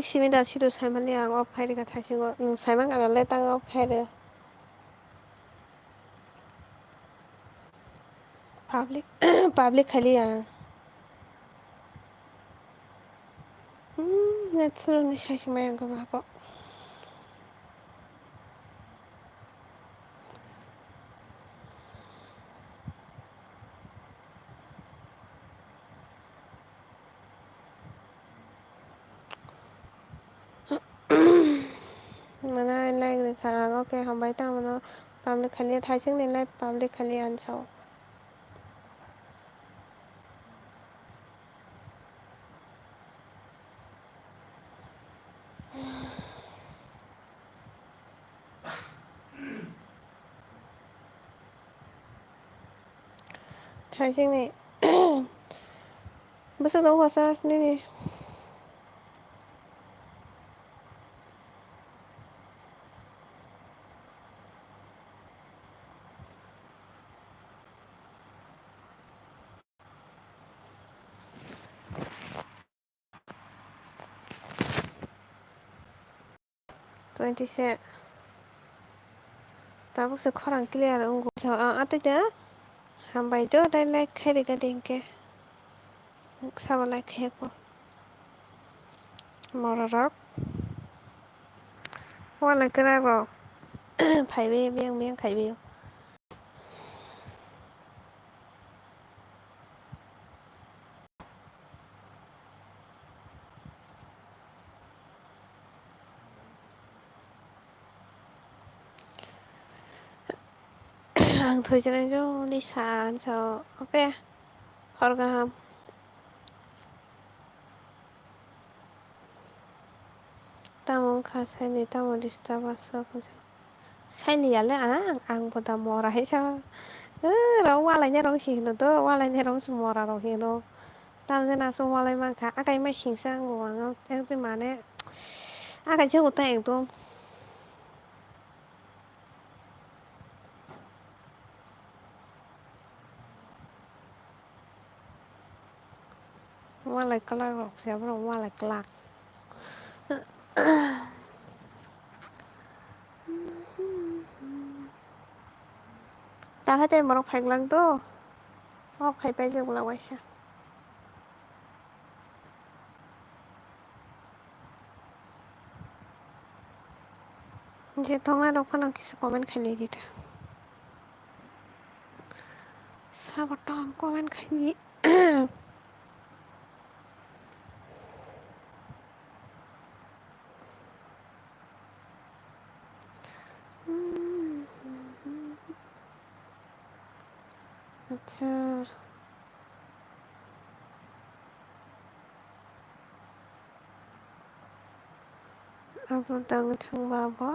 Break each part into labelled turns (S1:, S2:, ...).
S1: ꯅꯪ ꯁꯤꯗꯣ Simon ꯌꯥꯡꯉꯣ ꯐꯩꯔꯒ ꯊꯥꯏꯁꯤꯡꯉꯣ Simon ꯀꯥꯟꯅ ꯇꯥꯡꯉꯣ ꯐꯩꯔꯦ पाब्लिक खाली नेचुरल साइज माया गोबाखौ mana like the khang okay hambai ta mano public khali thaising ne like public khali ansao thaising ne basa no wasa ne 27 tapos se khorang clear ungo atita hambai to dai like khairi ga denke sabo like kheko mororok wala kra ro phaibe beng khaibe ang thôi cho nên cho đi sàn sao ok hor gaham tamong khasai ni tamong disturb asa sai ni ale ang boda mora he sao ro wala nya ro hi no to wala nya ro su mora ro hi no tam je na su wala man kha akai mai sing sang go ang teng te mane akai je uta eng to wala kala ro sia bro wala kala ta hết em một phèn lần to học hay bây giờ là quay sao যে তোমরা ওখানে কিছু comment খাইয়ে দিটা সাবটা comment খাইয়ে আচ্ছা আপনার দাং থাংবাবো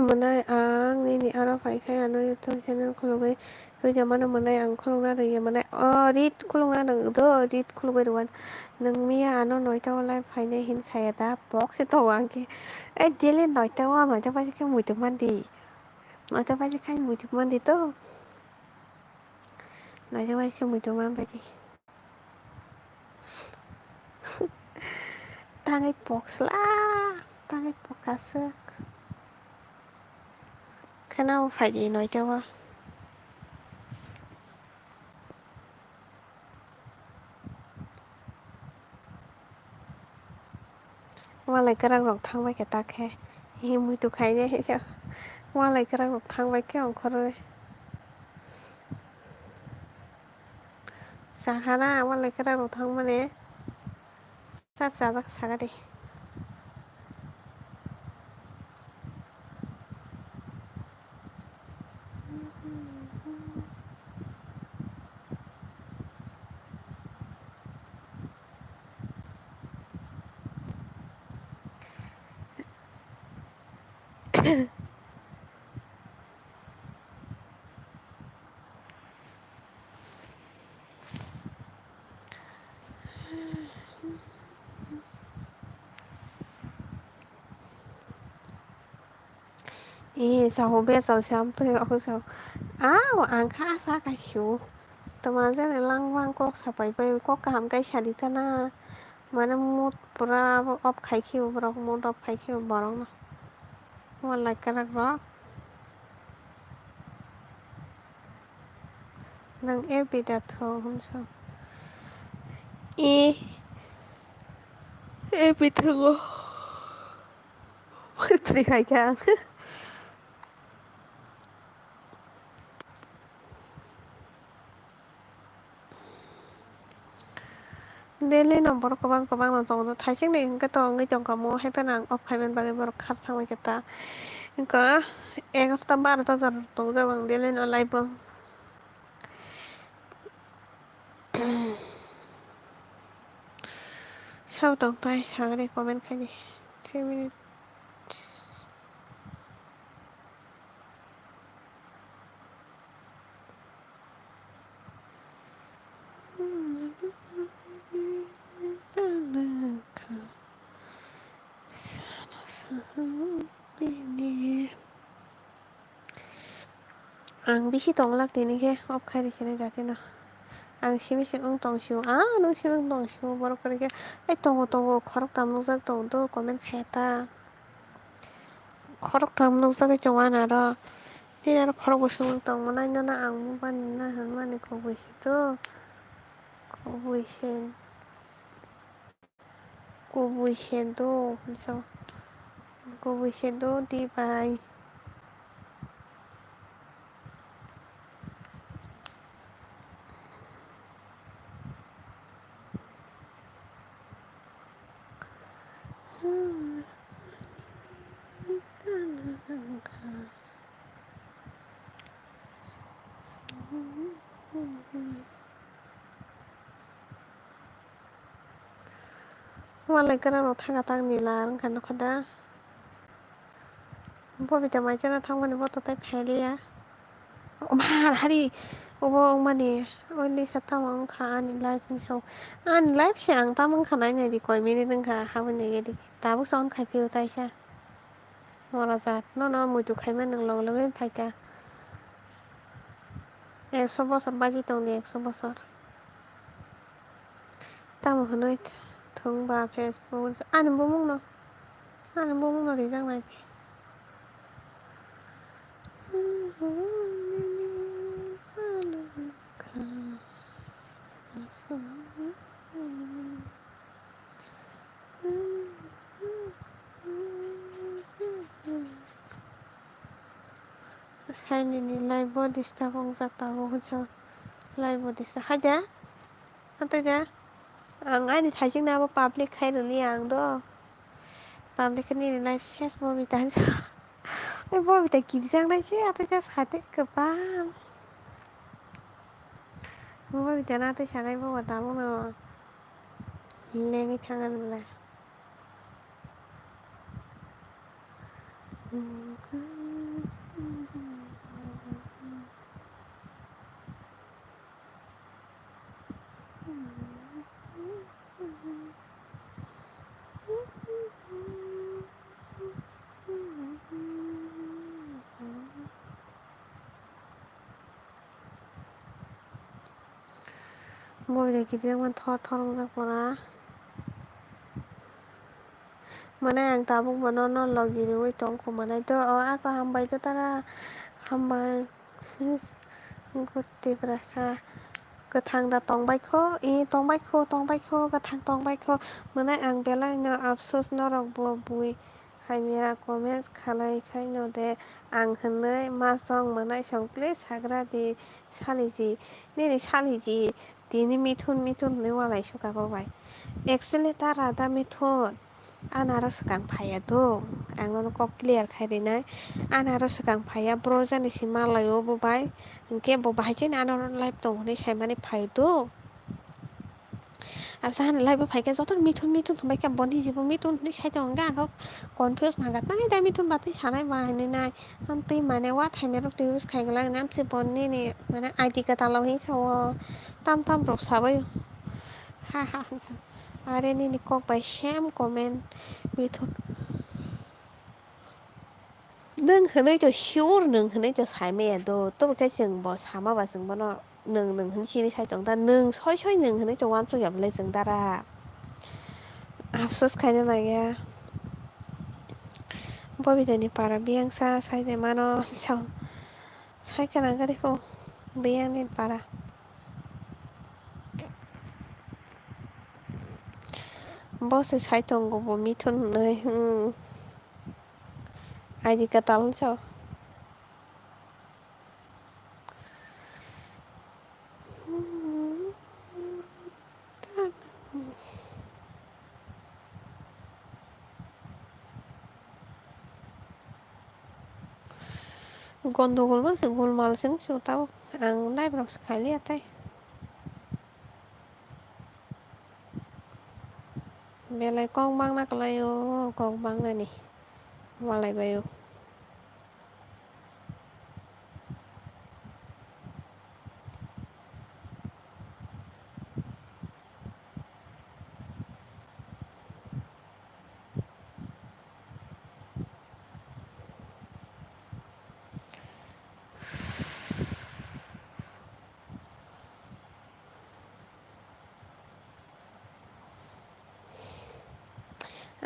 S1: Menai ang ini arah pakai anu YouTube channel khulubai roi mana menai ang khulungna roi menai read khulungna nang do read khulubai ruan nang mia anu noita walai paine hin sayada box to angke daily noita pasi ke muituk mandi noita pasi kai muituk mandi to noita pasi ke muituk mandi tangai box lah tangai box asak Kenapa phải gì nói cho ba? Mà lại cái răng rộng thang với cái ta khe, hi mui tu khai nhé chứ? Mà lại cái răng rộng thang với cái ông khó rồi. Sáng khá na, mà lại cái răng rộng thang mà nè, sát sát đi. Sao không biết rồi sớm tôi đâu sao ang khá xa cái xíu teman này lang wang kok sampai bay kok kaham kai sadi kana mana mood pura op khai khiu pura mood op khai khiu barang na wala karak rock nang epi da tho hum sao e epi tho tri khai chang Daily nomor kabang nonton to thaising ni ka to ngi chong ka mo hai panang op khai men bagai bor khat sang kita ka ek hafta bar to jar to jawang daily no live sao tổng tay sáng đây comment khai đi 3 minutes ang bisi tong lak tini ke op khai di sini jati na ang simi sing ung tong shu nung simi ung tong shu baru kali ke tong khorok tam nung sak tong to comment khai ta khorok tam nung sak ke chong ana ra ti na khorok bo sung tong mana na ang mu ban na han mani ko bisi to ko bisi to so ko bisi to di bai Walai kara no thanga tang ni la rang kan khada bo bi ta mai chana thang mani bo to tai phailia ma hari obo mani only sata mang kha ani live ni so ani live se ang ta mang khanai nei di koi minute nang kha ha ban nei di ta bu son khai piu tai sa mora jat no mui tu khai man nang lo lo ben phai ta 100 বছর বাজি tong ni 100 বছর ta mo hanoi thong ba facebook an bo mung no ri jang nai khai ni ni live bo disturb ong jak ta bo so live bo disturb ha ja ata ja ang ai ni thaising na bo public khai ru ni ang do public ni live ses bo bi tan sa oi bo bi ta ki jang dai che ata ja sa te ka pa bo bi ta na te sa gai bo ta mo no lengi thangan bla bo bi ta ki jang man tho rong jak pora mana ang tabuk mano no logi ri tong ko mana to ako hambai to tara hambai gutti prasa gothang da tongbaikho tongbaikho gothang tongbaikho mana ang belai no afsos no rok bo bui haimia comments khalai khai no de ang hanoi ma song mana song please hagra di saliji ni saliji tini mithun ni walai suka bo bai actually tara da mithun Anaros kang phaya to ang no kok clear khai ri nai anaros kang phaya bro jani si malayo bo bai ke bo bai chen anor live to ni sai mani phai to absa han live phai ke joton mithun bai ka boni jibo mithun ni khai to ga ko confuse na ga tai dai mithun bati sanai ba ni nai am ti mane wa thai me ro use khai gala nam se boni ni mane id ka ta lo hi so tam ro sa bai ha are ni kok bai sham comment mithun nâng hả nơi cho sure nâng hả nơi cho sai mẹ đồ tôi cái chừng bỏ xa mà bà chừng bỏ nó nâng hả chi mới sai tổng ta nâng xói xói nâng hả nơi cho quan số gặp lấy chừng ta ra afsos kanya na ya Bobby ni para bien sa sai de mano chao sai ka na gari po bien ni para boss sai tong go bo mi thun nei ai di ka tal chao gol mas gol mal sing chu tao ang live rock sekali atai belai kong bang nak layo kong bang na ni malai bayo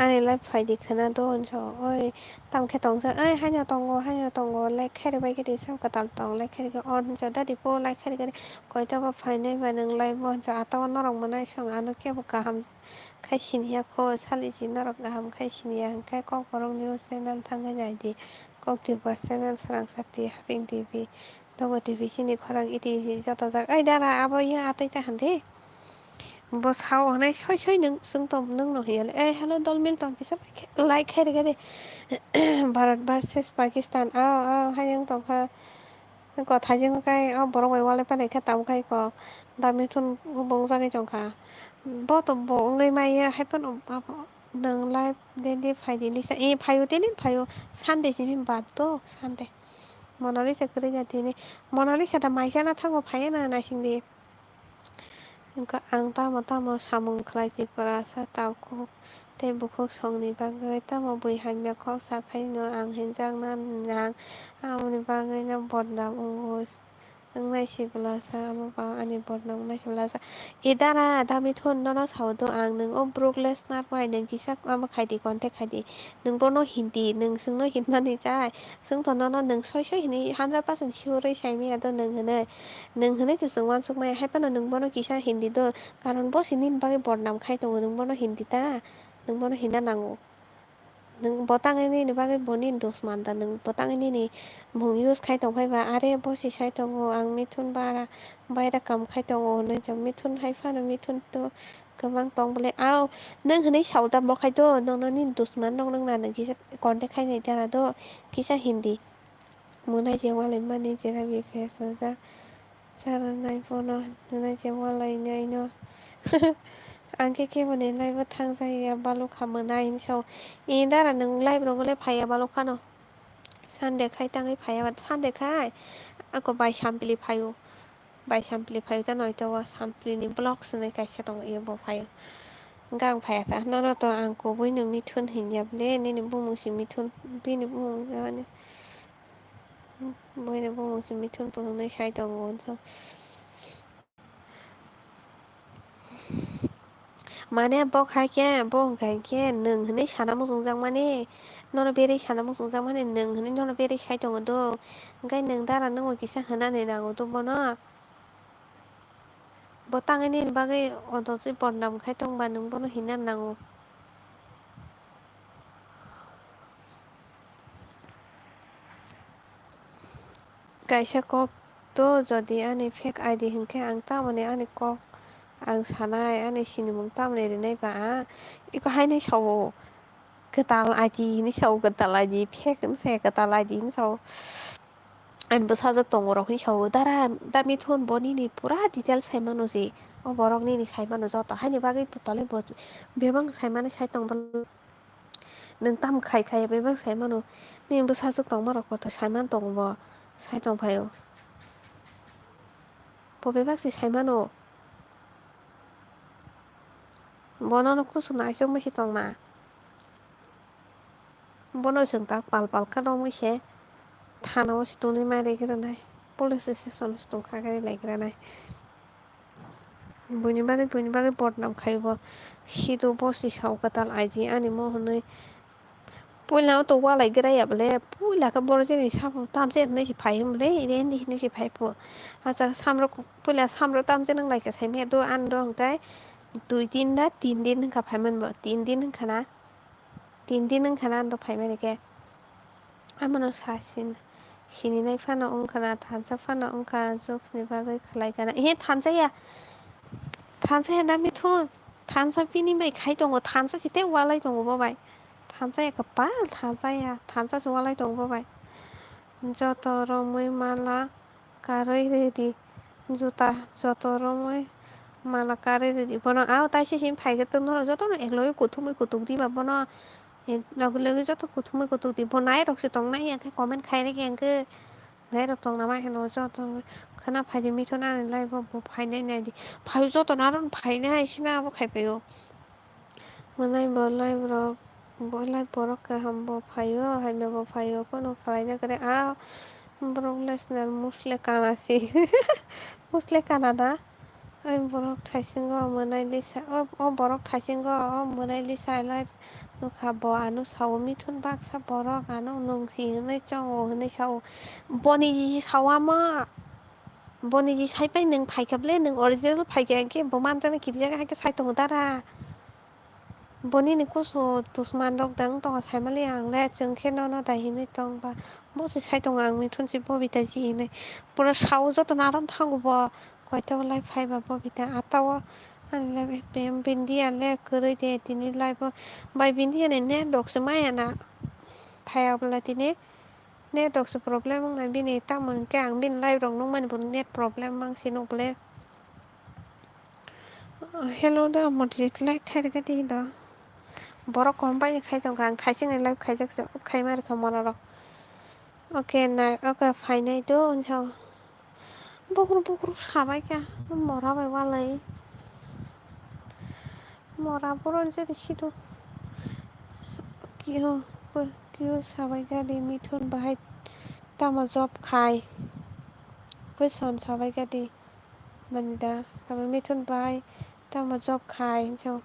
S1: ai live phải di khana don cho ơi tam khe tong sa ơi hai nhà tong go like khe bai cái đi sao ka tal tong like khe cái on cho da di po like khe cái coi tao ba phải nei ba nang live bon cho atawa nó rong manai song ano ke ba ka ham khai sin ya ko sali sin na rok ga ham khai sin ya khai ko korong news channel thang ga nhai di ko ti ba channel sarang sati having tv dongo tv sini khorang iti cho tao jak ai dara abo ya atai ta han de bo sao này soi soi nâng sung tom nâng no hiel hello dol mil tong ki sa like khe cái đi Bharat versus Pakistan hai yang tong ha có thái dương cái borong wai wale pa này khe tao cái có da mi thun bong ra cái chong kha bo to bo ngai mai hai pan nâng live den đi phải đi sa phayo te nin phayo san de sim bat to san de monali sa kre ja te ne monali sa da mai sa na thango phai na sing de ang tama samung klai perasa tauku te bukuk song ni bagai tama bui hanya kok sakai no ang hinjang nan nang ang ni bagai na bodam ungus ang nai si belasa amo ba ani bodam nai si belasa idara dami thun no sao do ang nung o brookless nar mai nung kisak amo khai di contact khai di nung bono hindi nung sung no hin man ni chai sung to no nung soi soi ni 100% sure sai mi ado nung hene nung hene tu sung wan suk mai hai pa no nung bono kisa hindi do karon bo sinin bagi bodam khai to nung bono hindi ta nung bono hinda nango nung botang ini ni bagi bonin dos manta nung botang ini ni mung use khai tong phai ba are bo si sai tong ang mithun bara baira kam khai tong ne jam mithun hai fa no mithun to kamang tong bole ao nung hene sau ta bo khai to nong no nin dos man nong nong na nung kisa konte khai nei tara do kisa hindi munai je wale mani je ra bi fesa ja sara nai fono munai je wale nai no Angke ke bone lai ba thang sai ya balu khama nai so in dara nung lai bro le phaya balu khano sande khai tangai phaya ba sande khai ako bai sampli phayo bai sampli phayo ta noi to wa sampli ni block sune kai sa tong ye bo phayo gang phaya sa no no to ang ko bui nu mi thun hin yap le ni ni bu mu si mi thun bi ni bu mu ni bui ni bu mu si mi thun pu nei sai tong won so Mane bo khai ke bo khai ke nung hne sana mo sung jang mane nono beri sana mo sung jang mane nung hne nono beri sai tong do ngai nung dara nung ki sa hana ne na to bono bo tang ni bagai odo si bonnam khai tong ba nung bono hinan nang kaisa kok to jodi ani fake id hingke ang ta mane ani kok ang sanai ani sinimung tam le nei ba iko hai nei sawo ketal ID ni sau ketal ID fake se ketal ID ni sau an besajak tongorok ni sau dara dami thun boni ni pura detail saimano je o borok ni saimano joto haini bagui tole bo bebang saimano sai tong nung tam khai khai bebang saimano ni besajak tongmarok ko to saiman tongbo sai tong phayo bo bebak si saimano bono no kusuna aisok mo si tong na बन'जों दा बाल दं एसे थानावसो दंनै मारिग्रानाय police स्टेसनावसो दंखा गारि लायग्रानाय बयनि बागै बदनामखायो सिदु बसि साव गोदान आइदि आनि महनै पुलाव तो वालाय grayable pula ka borjeni sabu tamse nesi phayumle ire nesi phaipo asa samro pula samro tamse nang laika saime do ando hangkai 2 दिन ना 3 दिन hangka phaimanbo 3 दिन hangkana 3 दिन hangkana ando phaimanike amano sasin sininai fano ongkana thansa fano ongka jokni bagoi khlaikana थानसाया दा Mithun थानसा पिनि bai khai tongo थानसा site walai tongo babai थानसाया kapal थानसा walai tongo babai joto romoi mala karoi redi juta joto romoi mala karoi redi bono ao taisi sim phaigatong no joto no egloi kuthumoi di ba bono logi joto kuthumoi di bonai rok se tongnai yang comment khaina ke angke nai rok tong nama heno joto khana phaidi mithun ani lai bo phainai nai phai joto naron phainai sina abo khaipayo manai bo lai rok bolai borok kaham bo phayo haino bo phayo kono khlaina kare a borok lesnar musle kanasi musle kanada oi borok thaisingo manai lisa o borok thaisingo o manai lisa lai nukha bo anu sawo mithun baksa borok anu nungsi hinui chongo hinui sawo boni ji sawa ma boni ji saipai nung phaikable nung original phaikya bo manjani kirjaga haike saitongo dara boni ni kuso tusman rok dang tonga saimali angle chungkhe no dai hinui tongba bosi saitongo ang mithun si bobita ji hinui pura sawo joto narom thango bo koito lai phaiba bobita atawo anle pem bindi ale koroi de tini lai bo bai bindi ani net rok se maiana phayabla tini net rok se problem ngai bini tamon ke ang bin lai rok nungmani bo net problem mangsi nukle hello da modrit like khairga di da borok kompai khai tongka ang thaising live khaijak khaimar khamara rok okay na okay phainai do unsa bukur sabai ka mora bai walai mora boron je situ kiyo sabai gadi mithun bahai tamo job khai question sabai gadi manida sabai mithun bahai tamo job khai so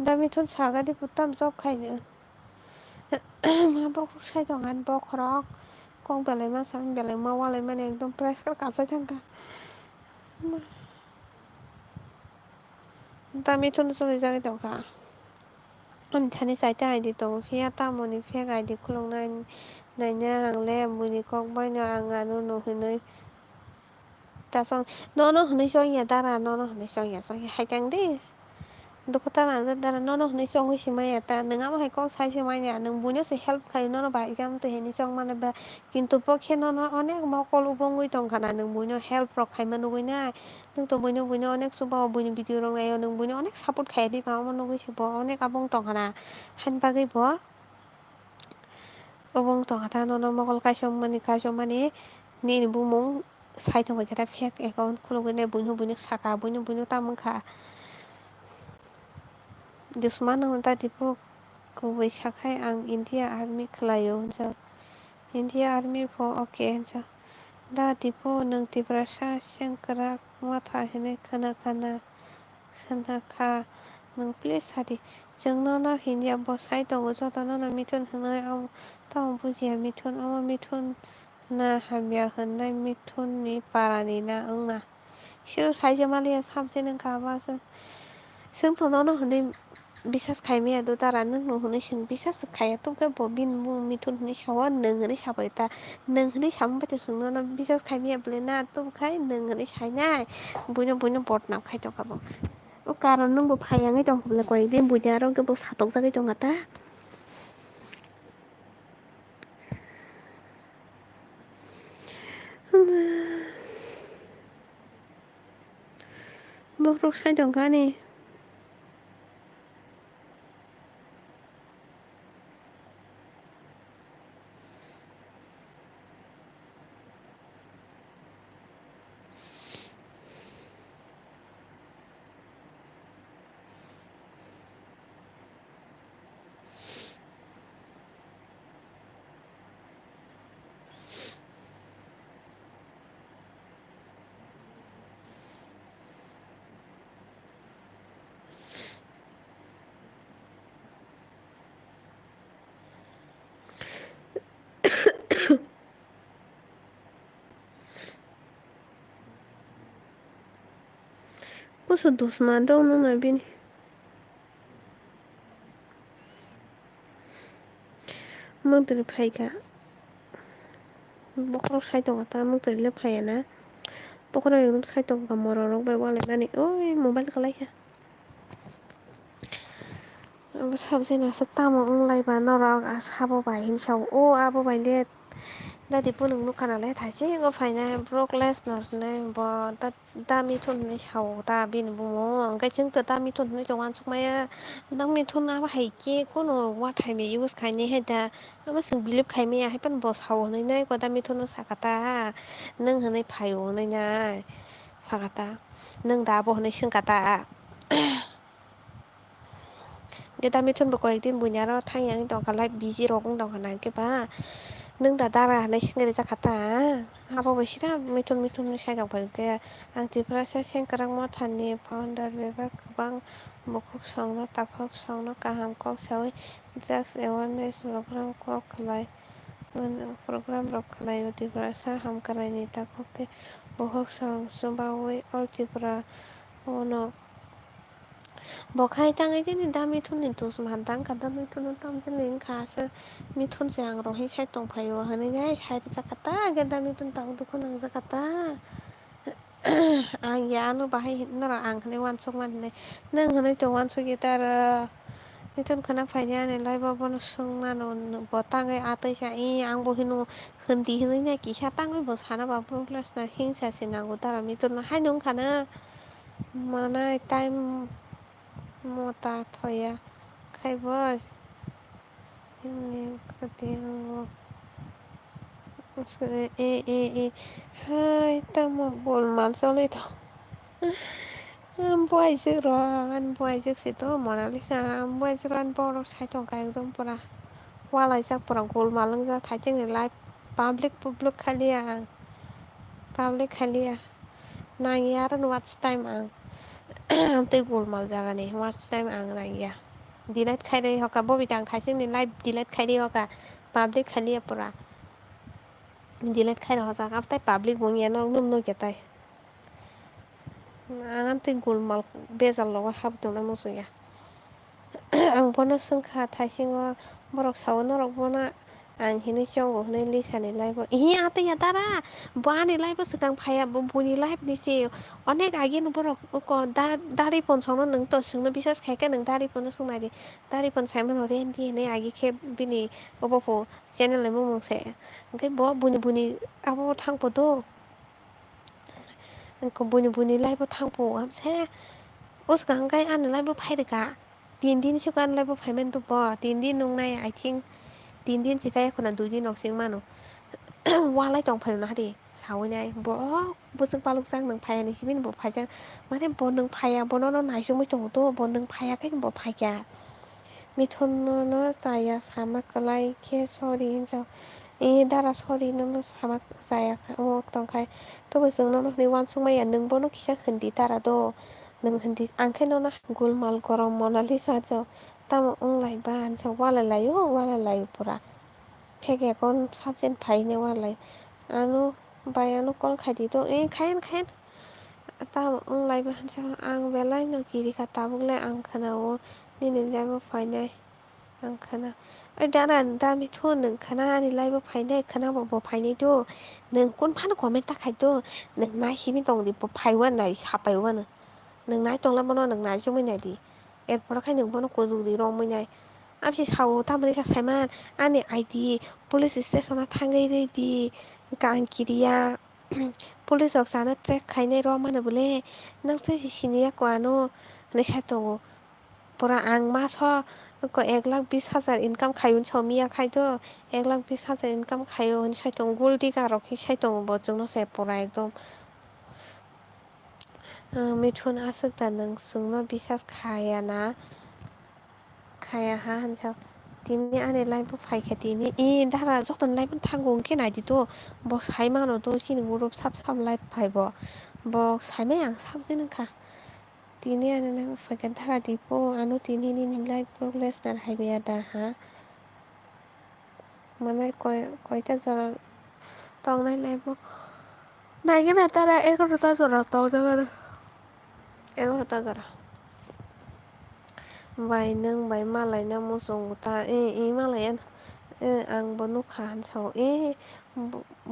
S1: da mithun sagadi putam job khai no ma bokur sai tongan bokrok kong belai ma sang belai ma walai mane ekdom pressure kasai thangka da mithun choli jagi tongka ani thani chaita aidi tongo phiya tamoni fake aidi khulungnai naina angle buni kok baino ang anu hinui tasong nono hinui chongya dara nono hinui chongya haikang de dukhuta nangjak dara nono hinui chongui simaya ta nung amo hai kok sai simaya nung buino se help khai nono bai exam to hinui chongmani ba kintu pokhe nono onek mokol ubongui tongkhana nung buino help rok khaima nugui nai nung to buino onek suba buino video rok naio nung buino onek support khaidi ma nugui se bo onek abong tongkhana hain bagui bo obong tongkhata nono mokol kaisomani nini bumung sai tongbai kata fake account khulugui nai buino saka buino tamongkha dusman nung ta tipo kubui sakai ang India army khlaio unsa India army pho okay unsa da tipo nung tiprasa sengkrak matha hinui kha nung please hadi jung nono India bo sai tongo joto nono mithun hinui tamo bujiya mithun amo mithun na hamya hinnai mithun ni parani na ongna siru saijamaliya samse nungkha baso sungto nono hinui bisas khaimaya do dara nung hinui sung bisas khaiya tongkha bo bin mithun hinui sawo nung hinui sabai ta nung hinui sambai to sung nono bisas khaimaya bole na tongkhai nung hinui sainai buino botnam khai tongkha bo o karon nung bo phaiyangai tongkha bole koyekdin buino arok bo satokjagui tongha ta bokrok sai tongkha ni Khusus dus mandau nuna bini. Mungteri phaika. Bokrok saitong ta mungteri le phayana. Bokrok yung saitong ka mororok bai wale nani. Oi mobile kalaiha. Sabjena tamo onglaiba norok sabobai hinsau o abobai dadi bunung nukanale thaise go faina brokless norne bo da mithun ni sau da bini bumo angkai jengto da mithun ni tongan sukmaya dang mithun abo haike kono wathai me use khaini hai da amo sing believe khaimaya haipan bo sau hinai nai ko da mithun no sakata nung hinai phaio hinai nai sakata nung da abo hinai singkata da mithun bo koyekdin bunyaro thangyang tongkalai busy rok ongtongkha naikhe nung da dara hanai singri jakata abo bai sira mithun ni saijak paikhe ang tipra sengkrangma thani founder bebak kwbang bukhuk songno takhok songno kaham kok sawi drugs awareness program kok khlai program rok khlaio tipra hamkrai ni takhok khe bukhuk song chubawi all tipra ono bokhai tangai jeni da mithun ni dus mantang ka da mithun no tamjani wngkha mithun jang rok hi sai tongphaio hinai nai sai jakata da mithun tang dukho nangjakata ang ya bahai nora ang hinai uansukma hinai nung hinai tong uansukhe tara mithun khana phaina ani laibo bono sungmano bo tangai ataisa angbo hino hindi hinai nai kisa tangoi bo sana ba progress na hingsa se nango tara mithun no haino wngkhana manai time mota thoya khaibo hai tamo golmal choli thong buwaijak rok buwaijak si to monalisa buwaijak ro borok sai tongkha ekdom pura walaijak pura golmal wngjak thaijak ni live public khaliya nangya aro watch time ang tei golmal jagani watch time ang nangya delete khairei hoka bobitang thaijak ni live delete khairei hoka public khaliya pura delete khairok hojak tei public bo wngya nukja tai ang tei golmal bejal rogo habdona muchungya ang bono sungkha thaisingo borok saui norok bono ang hinui chongo hinui lisani live o ataiya dara bo ani live o swkang phaiya bo boni live ni se onek age ni borok daripon songno nung to sungno biswas khaikhe nung daripon no sungnai di daripon saimano rendi hinui age khe bini obopo channel ni bumung se hingke bo buni abo thangpo do buni live o thangpo amse uskang hingke ani live o phairika 3 din siko ani live o phaimani to bo 3 din nungnai I think 3 din chikha ekhona 2 din rok chingmano walai tongphaio nahadi saui nai bo bwswk palukjak nung phaiya ni sibini bo phaijak mane bo nung phaiya bono naisingui tongo to bo nung phaiya khe bo phaikha mithun no chaya sama klai khe sorry hinsau dara sorry no sama chaya tongkhai tobo chwng no hinui uansukmaya nung bono kisa hindi dara do nung hindi angkhe no golmal gorom monalisa cho tamo onglaiba hinsau walai pura phege kon subject phaine walai ano call khaidi to khayan tamo onglaiba hinsau ang belai no kirika tabuklai ang khunao nini live o phainai ang khana dara da mithun nung khana ani live o phainai khana bo phainai to nung konfano comment takhai to nung nai sibini tongdi bo phaiwa nai sapaiwa no nung nai tongla bono nung nai chumui nai di erpore khai nung bono kujuk di romui nai amsi sao tamoni saiman ani ID police station o thangui reidi ang kiriya police rok chana track khainai ro mano bole nang chai sini yako ano hinui sai tongo pura ang maso 1,20,000 income khaio unsao miya khai to 1,20,000 income khaio hinui sai tongo gold digger rok hi sai tongo bo chwngno se pura ekdom mithun asukta nung chwngno biswas khayana hinsau tini ani live o phaikha tini dara jotono live o thango hingke naidi to bo saimano to chini group sab live phaibo bo saimai ang sabjak wngkha tini ani live o phaikha dara dipo ano tini nini live progress nar haibiya da manai koita jora tongnai live o naigena tara 11 ta jora tongjak aro 11ता जरा बाय नों बाय मालायना मोसौ मालायानो आंबो नुखाहान साव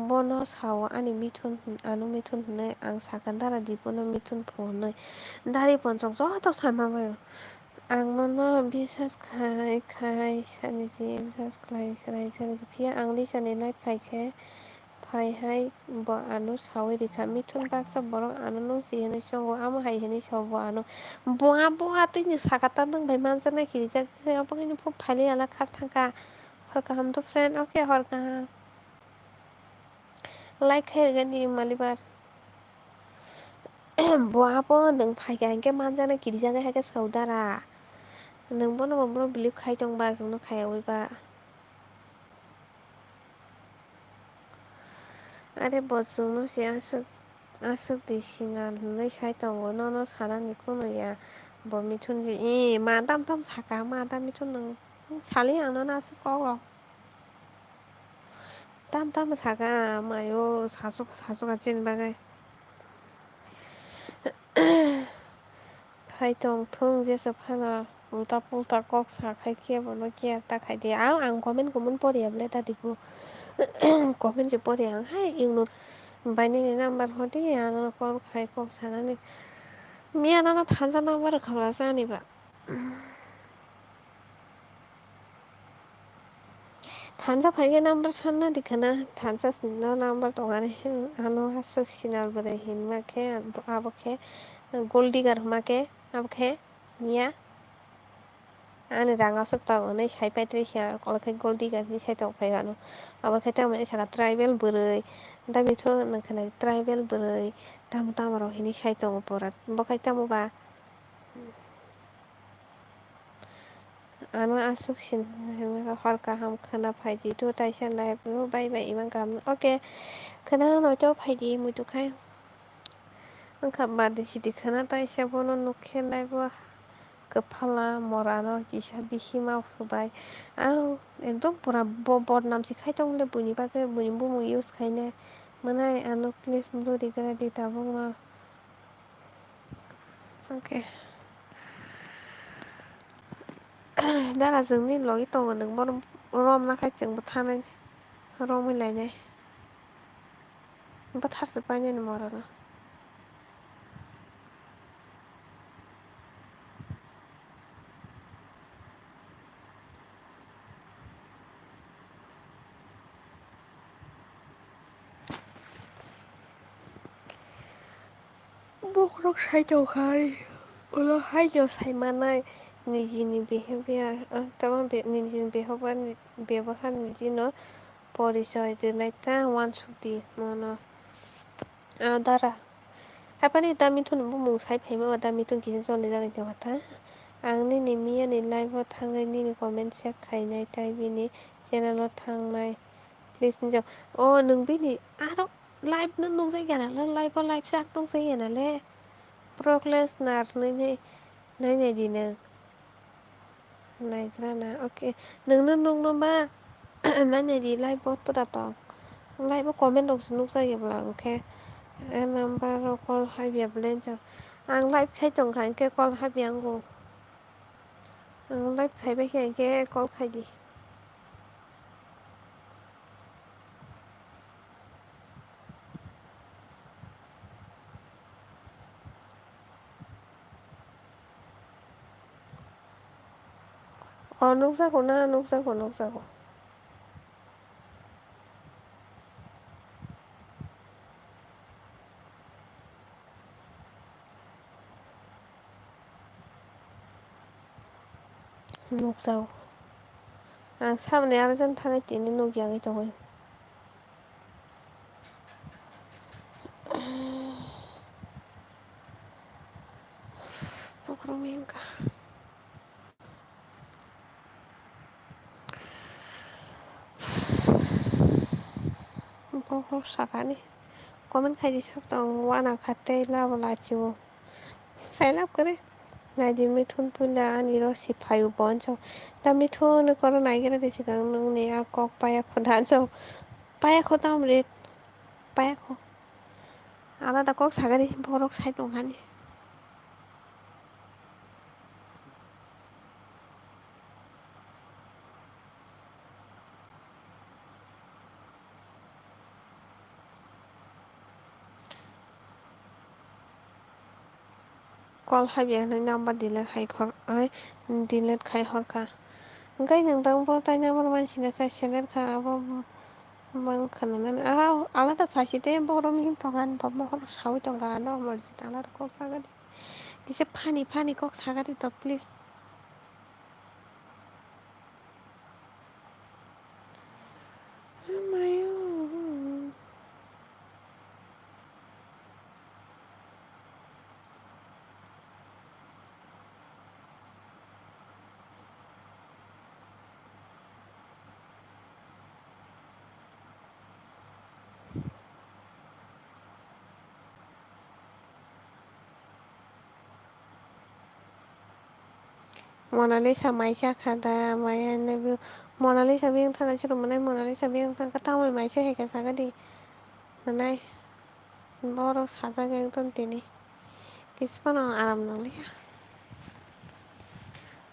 S1: बनो साव आणि मिथुन 아노 मिथुन होननाय आं सागोन दारा दिबनो मिथुन फोननाय दारि पनसं जथ सामाबायो आंनो बिसास खाय सानैजि बिसास खाय सानैजि फिया आंनि सानैनाय फायखे फायहाय ब आनो सावै दिखा मिथुन बाक्सा बर' आनो नंसि होनो संग आम हाय होनो साव ब आनो बहा बहा तैनो साखाता दोंबाय मान जानाय खिजाखो अपनी फाइले आला खार थांखा हरका हम तो फ्रेंड ओके हरका लाइक खेरगनी मालिबार बहाबो नों फाइगाके मान जानाय खिजागा हेके सावदारा नोंबो नङाबो बिलिभ खाय दंबा जोंनो खायावैबा आरे बजोंनो से आसुक देसिना नुनाय साइ दङ न' सानानिखौ नुया ब मिथुन जी मा दाम दाम साका मा दाम मिथुन नों सालै आंनो नासो कल दाम दाम सागा मायो सासुका जेनबागाय फायथं थों जेसे फाना उल्टा पुल्टा कक साखाय केबनो केयार ताखायदे आं कमेन्ट गुमुन परियाबले दादिबो कमेन्ट जे परिया हाय इगनर बायनि नाम्बार हरदे आनो कल खाय कक सानानै मिया नाना थानजा नाम्बार खामला जानिबा थानजा फाइगे नाम्बार सानना दिखना थानजा सिन्ना नाम्बार तोगाने आनो हासो सिनाल बरे हिनमाखे आबखे गल्डिगार हमाके आबखे मिया आनो राङा सोबता नै साइ पाइत्रे सिया कलखे गल्डिगारनि साइटआव फायगानो आबखे तामा एसागा ट्राइबेल बोरै दा बेथ' नोंखोनाय ट्राइबेल बोरै दाम दामाराव हिनि साइट दङ परा बखाय तामुबा आनो आसुकसिन हरका हाम खोना फायदिथ' ताइसेन लाइफ बाय बाय इमान गाहाम अके खोना नयथ' फायदि मुइथुखाय ओंखाम बादे सिदि खोना ताइसे बनो नुखेरनायबो गोफाला मरानो गिसा बिसि मावफुबाय आं एकदम पुरा बदनामसि खायथंले बुनि बागै बुनि बुङो इउस खायनो मोनाय आनो प्लिज बुरिगोरा दिथा बुङो अके दारा जोंनि लगि दङ नोंबो रम नाखाय जोंबो थानाय रम मिलायनाय थारजोब्बाय मराना बख्रक साइदावखाय उनाव हायदियाव सायमानाय निजिनि बिहेभियार निजिनि बेबहार निजिनो परिचय दिनायता वान सुति मनो दारा हायपानि दा मिथुन बुंमुं सायफायमा दा मिथुन किसे जले जागोन देवहाता आंनि निमिया नि लाइफआव थाङै नि कमेन्ट सेक खायनाय ताइ बिनि चेनेलाव थांनाय प्लिज हिनजाव नों बिनि आरो लाइभ नों नंजायगा नालाय लाइभआव लाइभ जाग दंजायो नालाय प्रग्लेस नारनोनि नायनायदि नों नायग्राना अके नोंनो नंनोबा नायनायदि लाइभआव तोराथ' लाइभआव कमेन्ट दंसो नुजायोब्ला ओंखाय नाम्बाराव कल हाइबियाबले आं लाइभ खाय दंखायनो कल हाइबियांगौ आं लाइभ खायबाय खायखे कल खायदि नुजागौ ना नुजागौ नुजागौ आं सामने आरो जानो थाङै दिनै नुगियाङै दङ बुख्रुमिंका बुख्रुक साखानि कमेन्ट खायदि सब दं वाना खाते लाबो लाचियो साइलाब करे नायदि मिथुन पुला आनि रसि फायु बन्चो दा मिथुन करो नायगेरा देसिकां नोंनि आकक पाया खोदान्चो पाया खोदाम रे पाया खो आलादा कक सागारि बरक साइड दंहानि कल हाबियानो नाम्बार डिलेट खायहरखा ओंखाय नोंदां ब्रथाय नाम्बार मानसिना चेनेलखा खोनानानै आलादा सासेदे बर' मिहिम थंगान महर सावै थंगान मर्जि आलादा कक सागादि किसे फानि कक सागादि तो please Monalisa maisha kada maya nabi Monalisa bing thanga churu manai Monalisa bing thanga tamai maisha heka sagadi manai borok sajaga ekdom tini kispano aram nangliya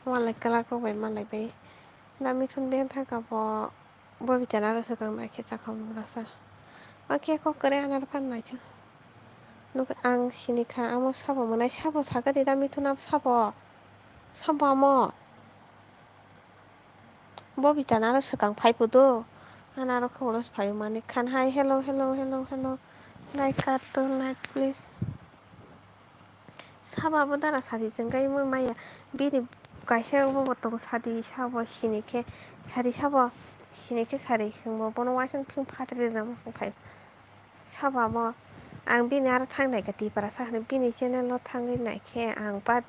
S1: malai kalar ko bai malai bai nami thun den thaka bo bitana rasa kang nai khe chakam rasa oke ko kare anar pan nai chu nuk ang sinikha amo sabo manai sabo sagadi nami thun sabo amo bo bitana rasa kang phai pudo anaro khoros phai mani khan hi hello like cartoon like please 사바보 다라 사디 증가이 뭐 마야 비리 가셔 보통 사디 샤버 시니케 사디 샤버 시니케 사디 승모 보는 와신 핑 파드리라 뭐 파이 사바 뭐앙 비니 아로 탕나이 가 디바라 사는 비니 채널로 탕이 나이케 앙밭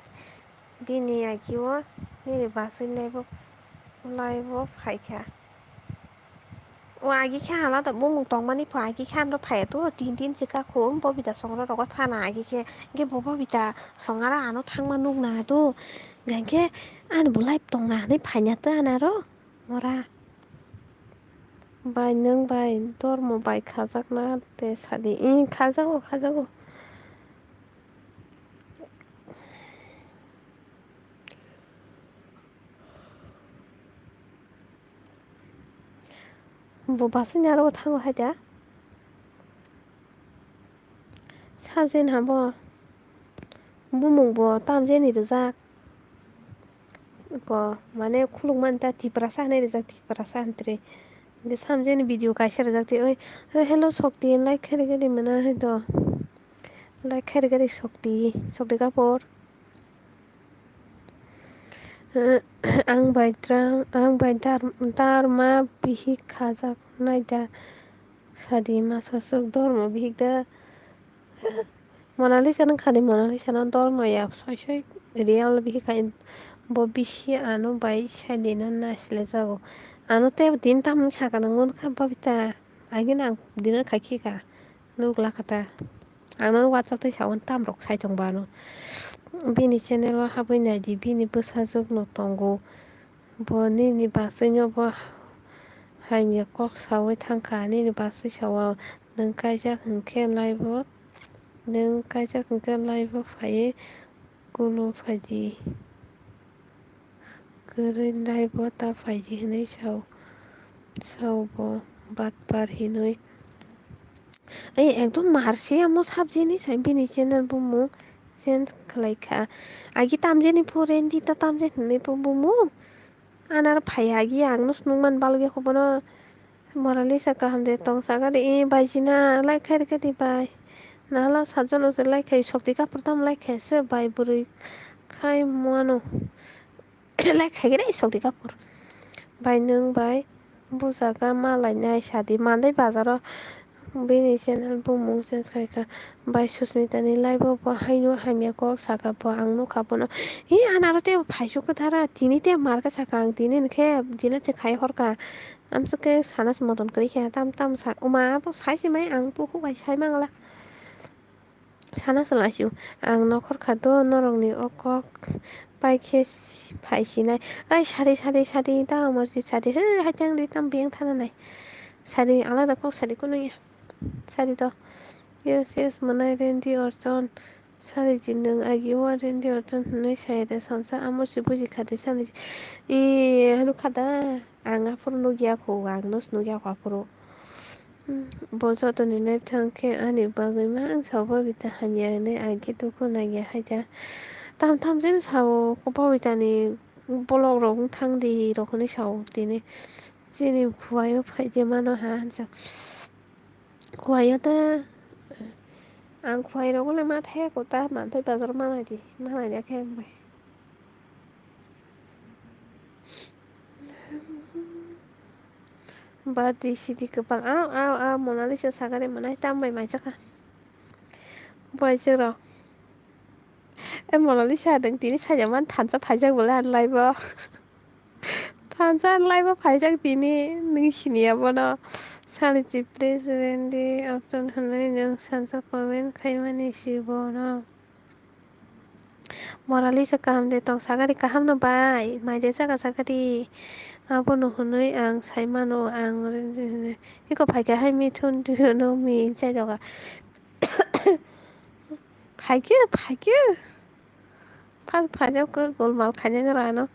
S1: 비니 아기워 니리 바스 라이브 파이캬 आगे खे हाला त बुंग तंग मानि फा आगे खे आन फाय तो तीन चिका खोम बबिता संग रग थाना आगे खे गे बबिता संगारा आनो थांग मा नुग ना तो गांखे आन बुलाइ तंग ना नै फायना त आना र मरा बाय नों बाय धर्म बाय खाजाक ना ते सादि खाजागो बबासो आरो थांगो हायदा साबजेन हाबो बुमुंबो तामजेनि रजाक माने खुलुंमान ता तिपरासा होननाय रजाक तिपरासा होनत्रे बे सामजेनि भिडिअ गायसे रजाकते ओइ हेल' सक्ति लाइक खेरेगेरि मोना होद लाइक खेरेगेरि सक्ति कापर आं बाय दारमा बिहि खाजाक नायदा सादि मासासुक धर्म बिहिगदा Monalisa nang khani Monalisa nang dorma ya soi real bihi khai bo bisi anu bai saidi na nasile jago anu te din tam saka nangon kha babita agin ang dina khaki ka nugla kata anu whatsapp te sawon tam rok sai tong bano bini channel o haboi nai di bini bwsajuk no tongo bo nini basinyo bo haimya kok sawai thangka nini basi sawa nang kaijak hingkhe live nang kaijak hingkhe live faye kulo faidi gurui live ta faidi hinai saubo batbar hinui ei ekdom marse amo sabjeni sai bini channel bumu change khlaikha agi tamjeni forendi ta tamjeni hinai bumu anar phai agi angno snungman balge khobono Moralisa kahamde tong sagade baijina like khairkadi bai nala sajon ose like khai shokti kapur tam like khaise bai burui khai muano like khaigere shokti kapur bai nung bai bujaga malai nai sadi mandai bazaro bini channel bumung change khaika bai susmita ni live bo haino haimya kok saka bo angno kapono anarote phaisu kothara tini te marka saka ang tini khe dina che khai horka amsuke sanas modon kori khe tam sak uma bo saisi mai ang puku bai sai mangla sana salasiu ang nokhor khato norongni okok paikhe phaisinai ai sari ta amarji sari he haitang di tam beng thana nai sari alada kok sari kuno ya sari to yes manai rendi orjon sari jinung agi wa rendi orjon hunai sayade sansa amosi buji khade sani hanu khada ang apur nugia ko ang nos nugia ko apuro bozo to ni life thangke ani bagui ma ang sabo bita hamya ne agi to ko na ya haja tamsin sao có bao tani bolong rong thang di ro khoni sao tini chini khuayo phai je mano ha cha khuayo ta ang khuai ro le ma the ko ta man thai bazar ma ji ma na ja khen bai ba di si di ka bang ao Mona Lisa sagare manai tam bai mai cha ka bai che ro em Mona Lisa đừng tí sai giờ man thành sắp phải chắc bữa ăn lại bơ thành ra ăn lại bơ phải chắc tí ni nâng xin nhẹ bơ nó sao lại chỉ president đi after hanai nâng san sa comment khai mà ni si bơ nó Mona Lisa kam de tong sagari kaham no bai mai de sa ka sagari abo no hunoi ang sai ma no ang iko phải cái hai mi thun no mi cha jo ka phải kia phải cho cái golmal khanya ra nó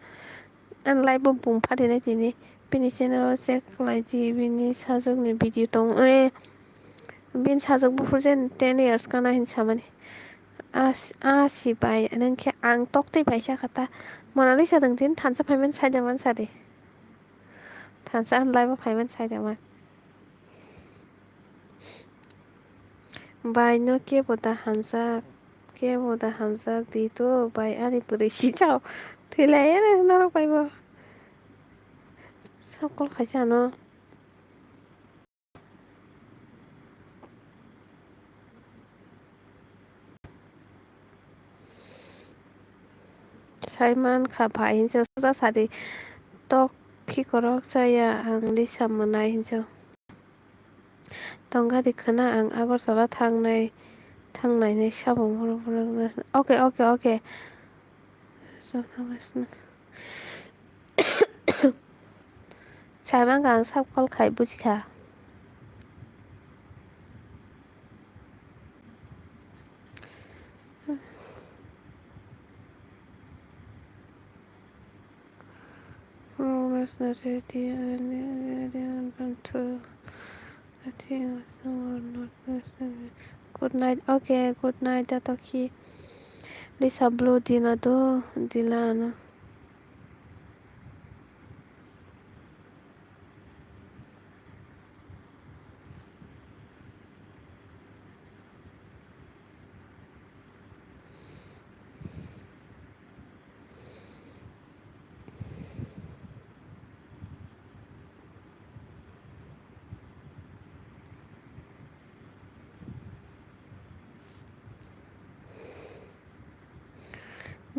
S1: ăn lại bông bùng phát hiện thì này bên channel sẽ lại thì bên 사정의 video 동 bên 사정 부풀젠 10 years kana hin samani si bai nang ke ang tok te bai sa kata Mona Lisa dang tin than sa phaiman sai jaman sa de than sa an lai ba phaiman sai jaman bai no ke boda hamza di to bai ani pure si chao thì lẽ nó bai ba sao con khai sa no Simon kha bai hin sa sa de tok khi korok saya ang Lisa manai hin cho tonga dikhana ang Agartala thang nai nei sabong okay so Simon gang sab kol khai bujikha Mas na ti and bantu good night okay good night datoki Lisa blue dina do dilana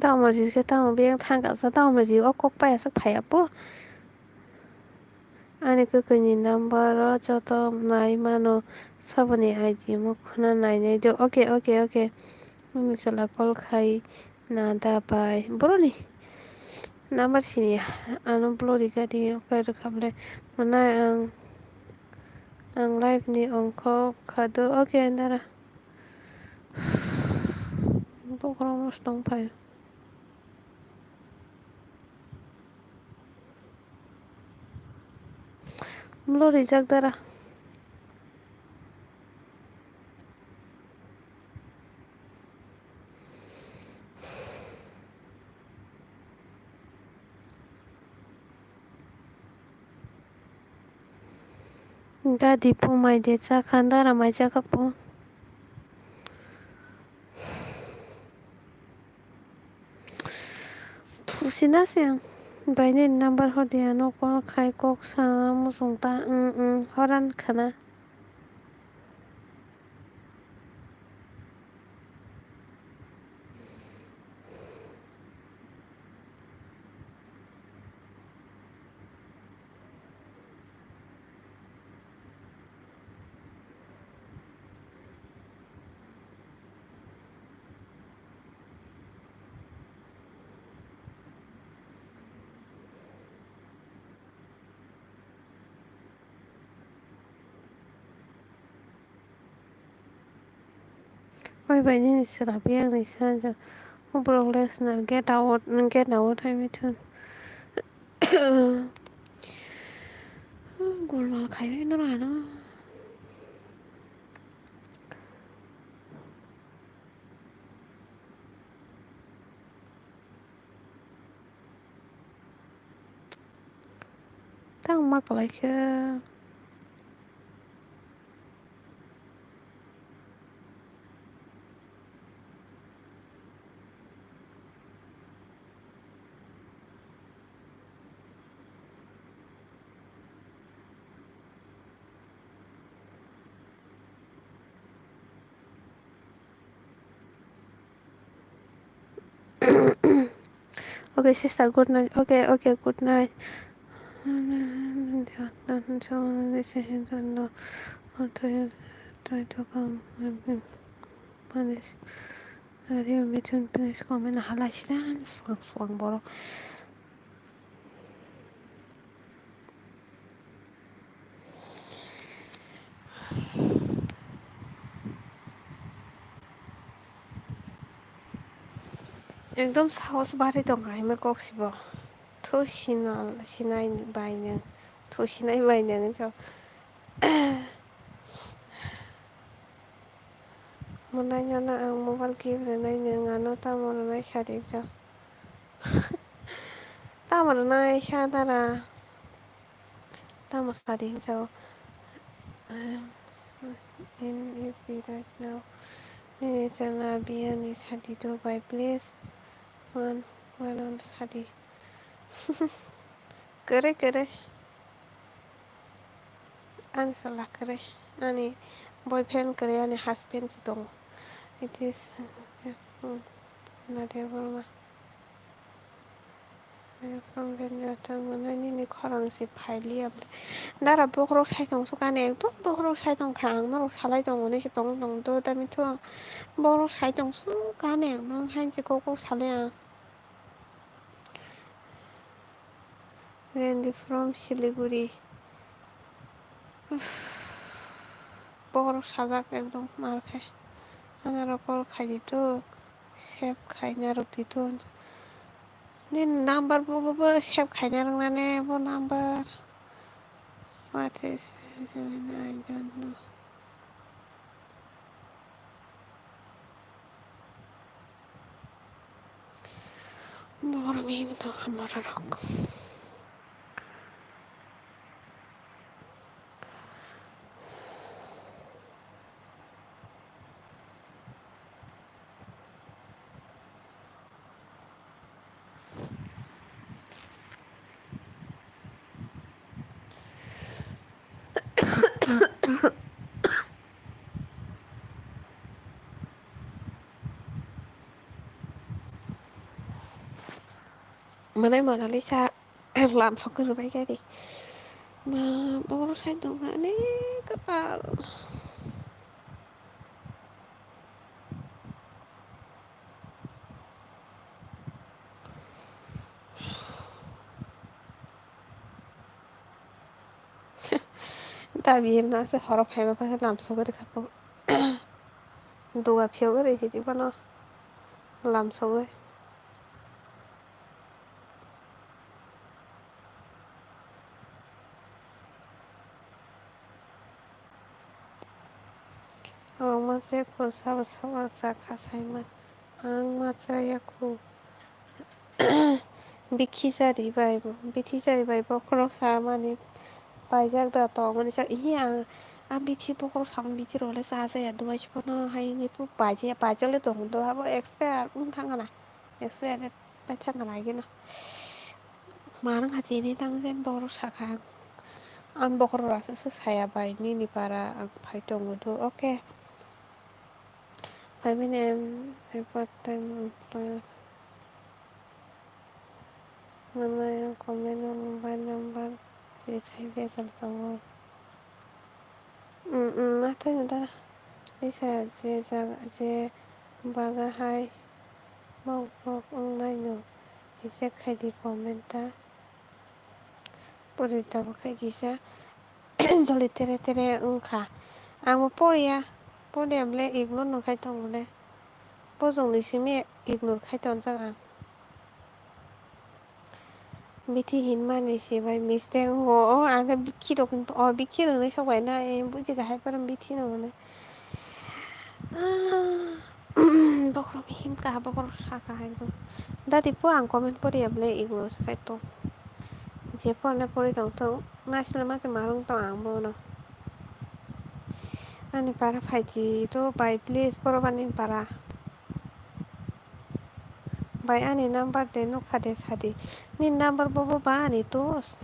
S1: tao mà gì cái tao biết thang cả sao tao mà gì ốc cốc bay sắc phải bố 아니 그니 넘버로 저도 나이만어 사번에 아이디 뭐 그나 나이네도 오케이 미살라 콜카이 나다 바이 브로니 나머 시니 아노 블로리가 디 오케이 카블레 마나 ang live ni ongko 카드 오케이 나라 또 그럼 스톤 파이 블로리 작다라 다 디포 마이 데차 칸다라 마이 자카포 투시나세요 바이네 넘버 호디야 노코 카이콕 사 무송타 허란 카나 Oi baini sira biang ni sanja progress na get out hai mitun golmal khai no rano आं मा खालायखो Okay, sister, good night. Okay, good night. Try to come punish. You between punish comment halashidan swang boro. एकदम साहस बारि दं Hayme गक्सिबो सिनाय बायनो थुसिनाय बायनो ज मोननायना आं मबाइल गेलेनाय नोङानो तामोरनाय Sarija तामोरनाय सादारा Tamor Sarija in if right now Nini Biani Sadi Dubai please one on Sadi kere ani salah kere ani boyfriend kere ani husband dong it is Debbarma from Benjata मोननायनि नि खरंसि फाइलिया दारा बखराव साइदंसो गाने एकदम बखराव साइदंखा आं नरक सालाय दं नैसे दं द दामिथ' बखराव साइदंसो गाने एकदम हाइनसे गखौ सालाया Randy from Siliguri बखराव साजाक एकदम मारखाय आनार कल खायदिथ' सेब खायना रक्तिथ' नि नाम्बार बबो सेब खायना रोंनानै ब number what is I don't know बखराव मिहिम दं हामार रक मोनाय मोनालिसा लामसो गोरबाय गारि मा बखराव साइदं गाने कपाल दा बिनासो हराव फायमाफा लामसो गोरि खाखौ दुआ फियाव गोरि जिदिबानो लामसो गोरि आं मासे खरसा सावा खासायमोन आं मासायाखौ बिखि जारिबाय बखराव सा माने बायजाक दा तो माने सा आं बिथि बखराव साम बिथि रोले जाया दुआइसपनो हायनि बाजेले दं दो हाबो एक्सपायर थाङाना एक्सपायर बाय थाङाना इगेना मानो खाथिनि थांजेन बखराव साखा आं बखरावसो साया बायनि निपारा आं फाय दङथ' अके I mean I'm part-time employee Mana comment on mobile number Betray बेजाल दङ मा टाइम दा Lisa जे बागाहाय मावफाव नायनो एसे खायदि कमेन्टा परिताबो खायगिसा जलि तेरे ओंखा आंबो परायामले इगनर नुखाय दंले बजंनिसो मे इगनर खायथावन जागा बिथि हिन मानिसि बाय मिस्टेक आंगा बिखि दं बिखि रोंनाय सबायना बुजि गाहाय परम बिथि नङाने बखराव हिमका बखराव साका एकदम दादिपो आं कमेन्ट परियामले इगनर खायथ जे फरायनाय फरायथों नायस्लाय मासे मारं दं आंबो उनाव आंनि बारा फायथिथ' बाय प्लिज फराबानि बारा बाय आंनि नाम्बार दे नखादे सादे नि नाम्बार बाबा बा आंनि दस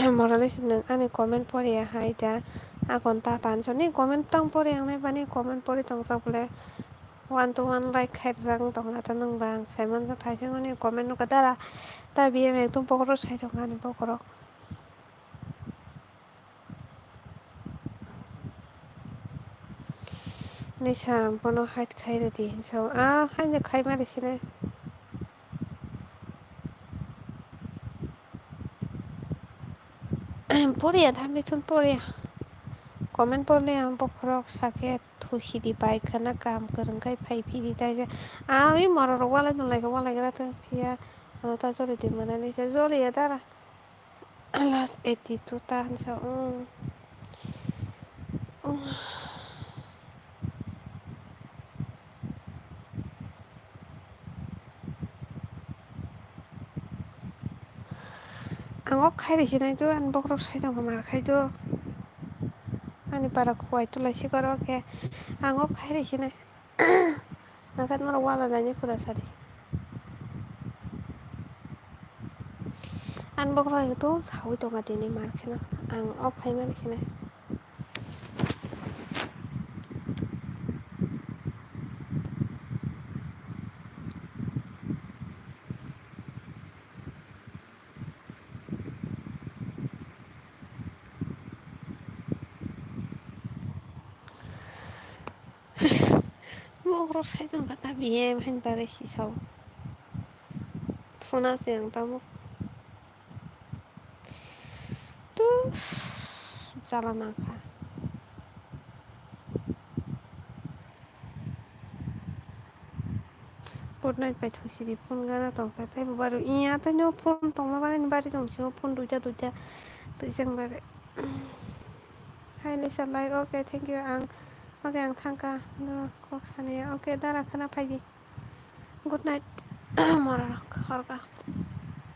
S1: Morales nung ani comment pori hai da akon ta tan so ni comment tong pori ang nai bani comment pori tong sa pole one to one like khair jang tong na ta nung bang simon sa thai sing ni comment nu ka dara ta bi em tum pokro sai tong ani pokro ni sa bono hait khai re di so hai ne khai ma re sine pori ya tham tun pori comment pole ang pokro sake thusi di bai khana kam karang kai phai phi di tai je mi moro ro wala dun lai ka wala gra ta phia ta jori di mana ni se jori ya dara alas eti tu ta so angok khai re sinai tu an pokro sai tong mar khai tu ani para khwai tu lai si karo ke angok khai re sinai nakat maro wala lai ni khuda sari an pokro tu sawi tong ati ni mar khena ang ok khai ma re sinai pokro sai tong kata bi em han ta re si sau phuna se ang ta mo tu jala na kha good night pai thusi di phone gana tong ka tai baru iya ta no phone tong ma ba ni bari tong si phone duita duita tu jang bare hai lisa like okay thank you ang okay ang thangka no kok sani okay dara khana phai di good night mara khar ka